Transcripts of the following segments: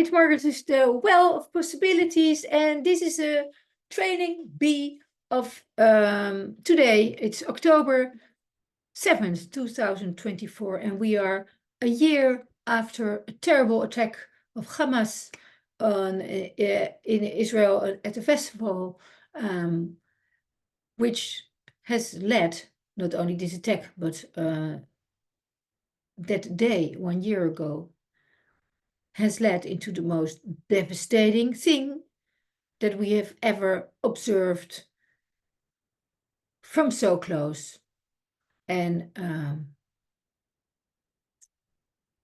mind, Margaret, is the well of possibilities, and this is a training B of today. It's October 7th, 2024, and we are a year after a terrible attack of Hamas in Israel at a festival, which has led not only this attack, but that day 1 year ago has led into the most devastating thing that we have ever observed from so close. And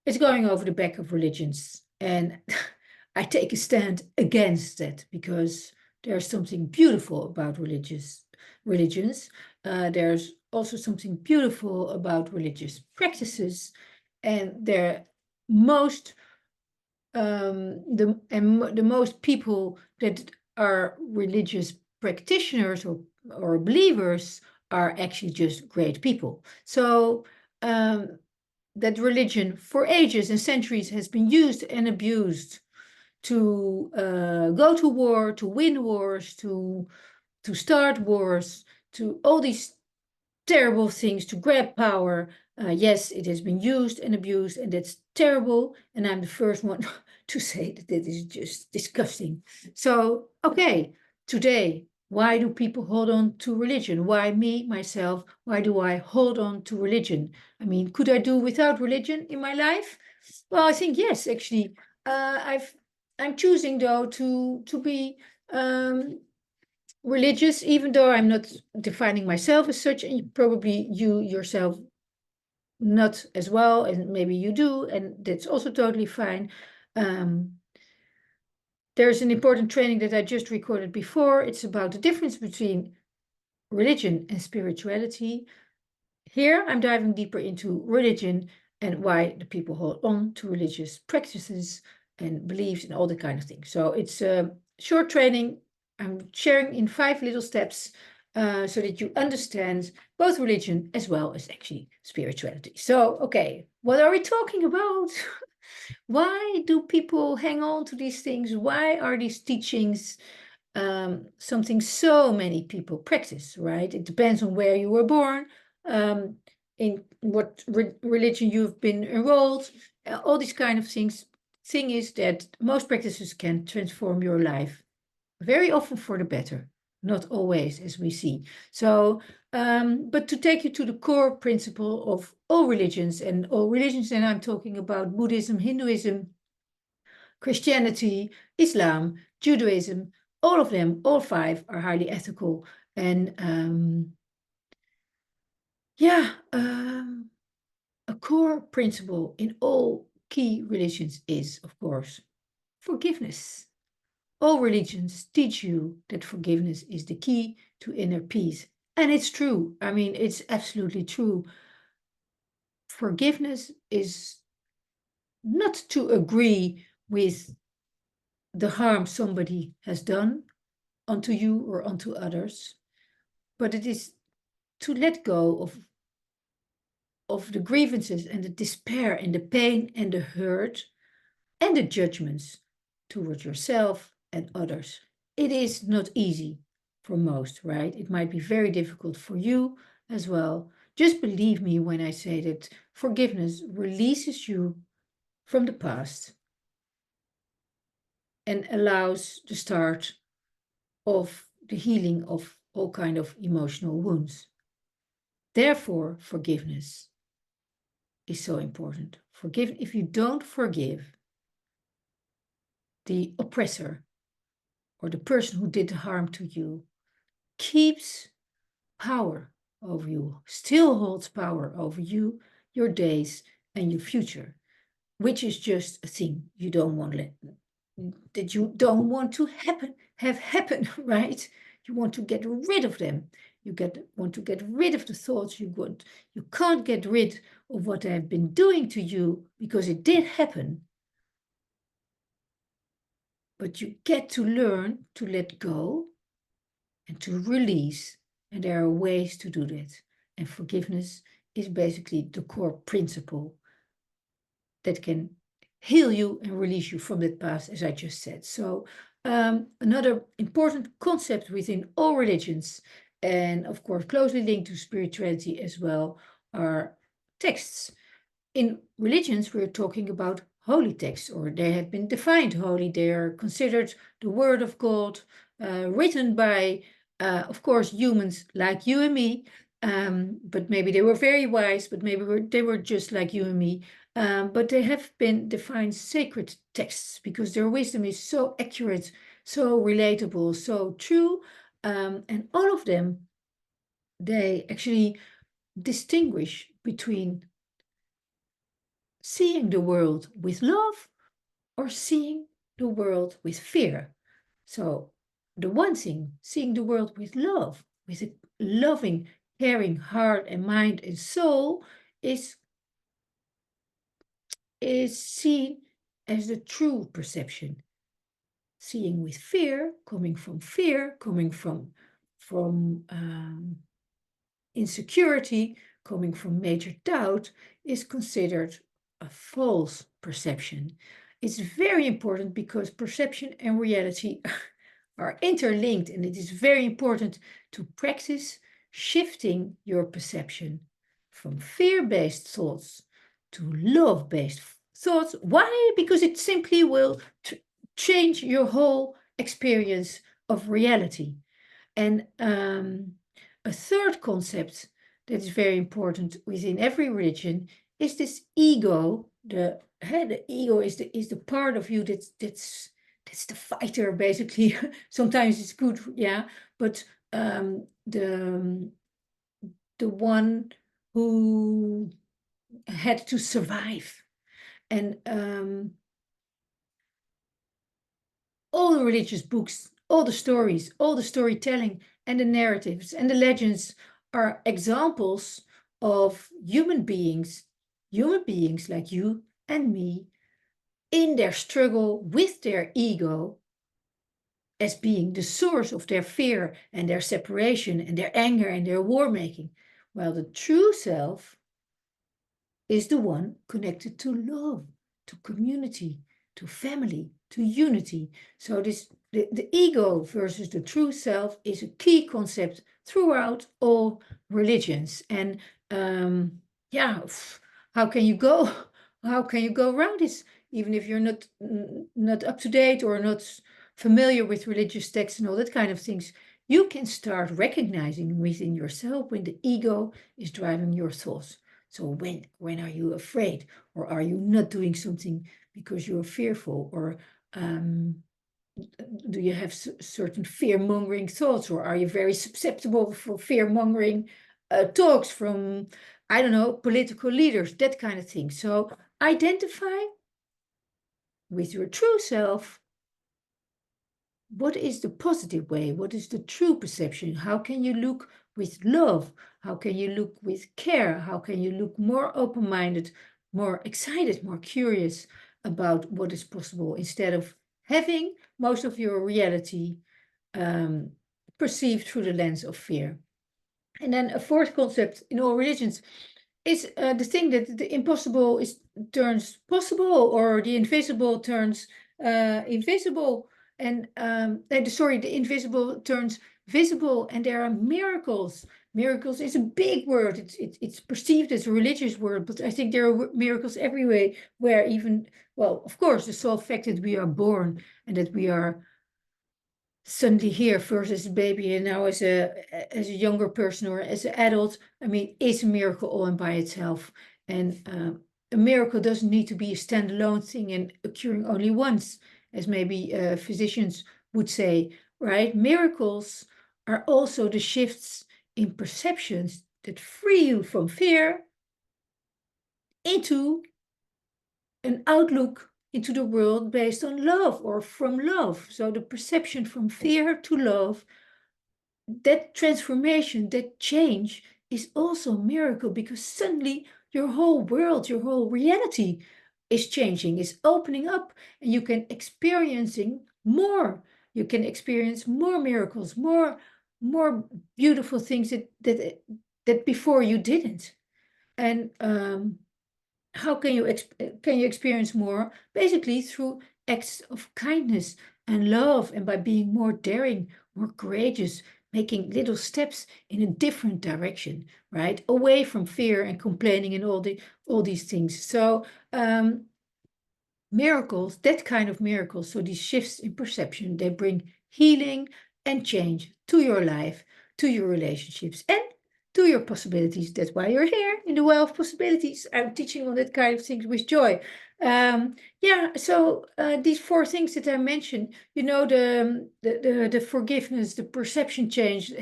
it's going over the back of religions. And I take a stand against that because there's something beautiful about religions. There's also something beautiful about religious practices, and the most people that are religious practitioners or believers are actually just great people. So that religion for ages and centuries has been used and abused to go to war, to win wars, to start wars, to all these terrible things, to grab power. Yes, it has been used and abused, and that's terrible. And I'm the first one to say that it is just disgusting. So, okay, today, why do people hold on to religion? Why me, myself, why do I hold on to religion? I mean, could I do without religion in my life? Well, I think yes, actually. I'm choosing though to be religious, even though I'm not defining myself as such, and probably you yourself not as well, and maybe you do, and that's also totally fine. There's an important training that I just recorded before. It's about the difference between religion and spirituality. Here, I'm diving deeper into religion and why the people hold on to religious practices and beliefs and all that kind of thing. So it's a short training. I'm sharing in 5 little steps so that you understand both religion as well as actually spirituality. So, okay, what are we talking about? Why do people hang on to these things? Why are these teachings something so many people practice, right? It depends on where you were born, in what religion you've been enrolled, all these kind of things. Thing is that most practices can transform your life very often for the better, not always, as we see. So, but to take you to the core principle of all religions, and I'm talking about Buddhism, Hinduism, Christianity, Islam, Judaism, all of them, all 5 are highly ethical. And a core principle in all key religions is, of course, forgiveness. All religions teach you that forgiveness is the key to inner peace. And it's true. I mean, it's absolutely true. Forgiveness is not to agree with the harm somebody has done onto you or onto others, but it is to let go of the grievances and the despair and the pain and the hurt and the judgments towards yourself and others. It is not easy for most, right? It might be very difficult for you as well. Just believe me when I say that forgiveness releases you from the past and allows the start of the healing of all kind of emotional wounds. Therefore, forgiveness is so important. If you don't forgive the oppressor or the person who did the harm to you, keeps power over you, still holds power over you, your days, and your future, which is just a thing you don't want that you don't want to have happen, right? You want to get rid of them. Want to get rid of the thoughts you want. You can't get rid of what they have been doing to you because it did happen. But you get to learn to let go and to release. And there are ways to do that. And forgiveness is basically the core principle that can heal you and release you from that past, as I just said. So another important concept within all religions, and of course closely linked to spirituality as well, are texts. In religions, we're talking about holy texts, or they have been defined holy. They are considered the word of God, written by, of course, humans like you and me. But maybe they were very wise, but maybe they were just like you and me. But they have been defined sacred texts because their wisdom is so accurate, so relatable, so true. And all of them, they actually distinguish between seeing the world with love or seeing the world with fear. So, the one thing, seeing the world with love, with a loving, caring heart and mind and soul, is seen as the true perception. Seeing with fear, coming from insecurity, coming from major doubt, is considered a false perception. It's very important because perception and reality are interlinked, and it is very important to practice shifting your perception from fear-based thoughts to love-based thoughts. Why? Because it simply will change your whole experience of reality. And a third concept that is very important within every religion is this ego. The ego is the part of you that's the fighter, basically. Sometimes it's good, yeah, but the one who had to survive. And all the religious books, all the stories, all the storytelling and the narratives and the legends are examples of human beings like you and me, in their struggle with their ego as being the source of their fear and their separation and their anger and their war making, while the true self is the one connected to love, to community, to family, to unity. So the ego versus the true self is a key concept throughout all religions. And yeah, how can you go? How can you go around this? Even if you're not up to date or not familiar with religious texts and all that kind of things, you can start recognizing within yourself when the ego is driving your thoughts. So when are you afraid, or are you not doing something because you're fearful, or do you have certain fear-mongering thoughts, or are you very susceptible for fear-mongering talks from, I don't know, political leaders, that kind of thing. So identify with your true self. What is the positive way? What is the true perception? How can you look with love? How can you look with care? How can you look more open-minded, more excited, more curious about what is possible, instead of having most of your reality perceived through the lens of fear? And then a fourth concept in all religions is the thing that the impossible turns possible, or the invisible turns invisible, and the invisible turns visible, and there are miracles. Miracles is a big word. It's perceived as a religious word, but I think there are miracles everywhere. Where even, well, of course, the sole fact that we are born and that we are suddenly here, first as a baby and now as a younger person or as an adult, I mean, it's a miracle all in by itself. And a miracle doesn't need to be a standalone thing and occurring only once, as maybe physicians would say, right? Miracles are also the shifts in perceptions that free you from fear into an outlook into the world based on love, or from love. So the perception from fear to love, that transformation, that change, is also a miracle, because suddenly your whole world, your whole reality is changing, is opening up, and you can experiencing more. You can experience more miracles, more beautiful things that before you didn't. And How can you experience more? Basically through acts of kindness and love, and by being more daring, more courageous, making little steps in a different direction, right? Away from fear and complaining and all these things. So miracles, that kind of miracles, so these shifts in perception, they bring healing and change to your life, to your relationships, and to your possibilities. That's why you're here in the well of possibilities. I'm teaching on that kind of things with joy. Yeah, so these four things that I mentioned, you know, the forgiveness, the perception change,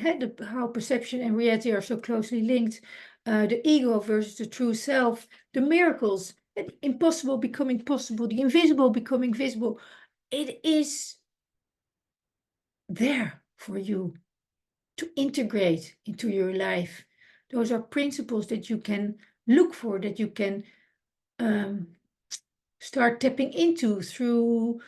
how perception and reality are so closely linked, the ego versus the true self, the miracles, the impossible becoming possible, the invisible becoming visible. It is there for you to integrate into your life. Those are principles that you can look for, that you can start tapping into through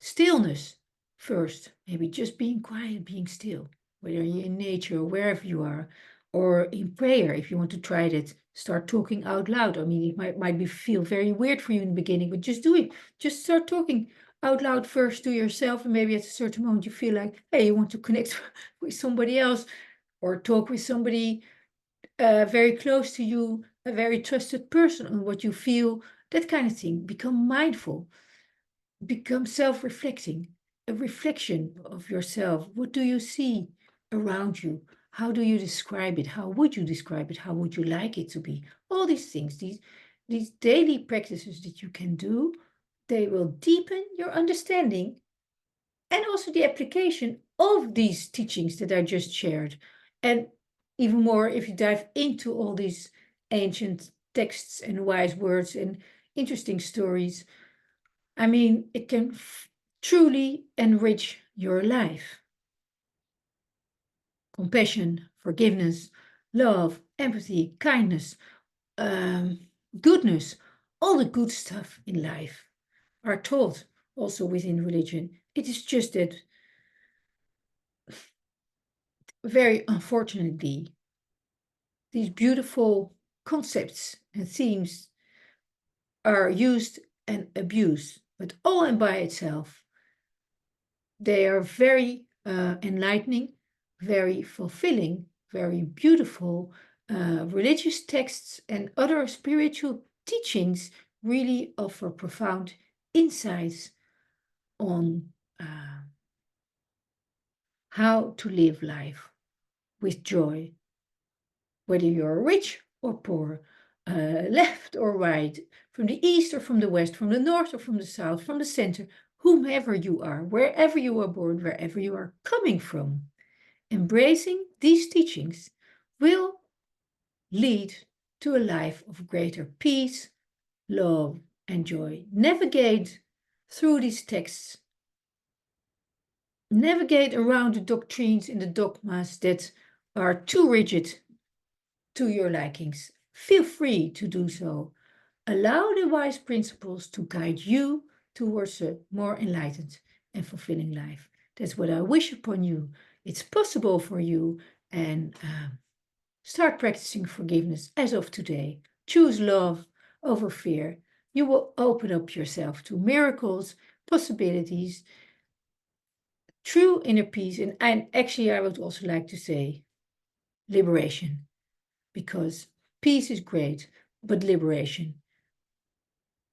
stillness first. Maybe just being quiet, being still, whether you're in nature or wherever you are, or in prayer. If you want to try that, start talking out loud. I mean, it might be feel very weird for you in the beginning, but just do it. Just start talking out loud first to yourself, and maybe at a certain moment you feel like, hey, you want to connect with somebody else or talk with somebody very close to you, a very trusted person on what you feel, that kind of thing. Become mindful, become self-reflecting, a reflection of yourself. What do you see around you? How do you describe it? How would you describe it? How would you like it to be? All these things, these daily practices that you can do, they will deepen your understanding and also the application of these teachings that I just shared. And even more, if you dive into all these ancient texts and wise words and interesting stories, I mean, it can truly enrich your life. Compassion, forgiveness, love, empathy, kindness, goodness, all the good stuff in life are taught also within religion. It is just that, very unfortunately, these beautiful concepts and themes are used and abused, but all and by itself, they are very enlightening, very fulfilling, very beautiful. Religious texts and other spiritual teachings really offer profound insights on how to live life with joy, whether you're rich or poor, left or right, from the east or from the west, from the north or from the south, from the center, whomever you are, wherever you are born, wherever you are coming from. Embracing these teachings will lead to a life of greater peace, love, and joy. Navigate through these texts. Navigate around the doctrines and the dogmas that are too rigid to your likings. Feel free to do so. Allow the wise principles to guide you towards a more enlightened and fulfilling life. That's what I wish upon you. It's possible for you, and start practicing forgiveness as of today. Choose love over fear. You will open up yourself to miracles, possibilities, true inner peace, and actually I would also like to say liberation, because peace is great, but liberation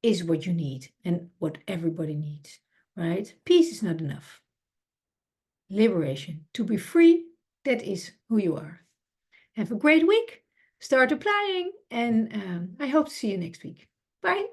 is what you need and what everybody needs, right? Peace is not enough. Liberation, to be free, that is who you are. Have a great week. Start applying, and I hope to see you next week. Bye.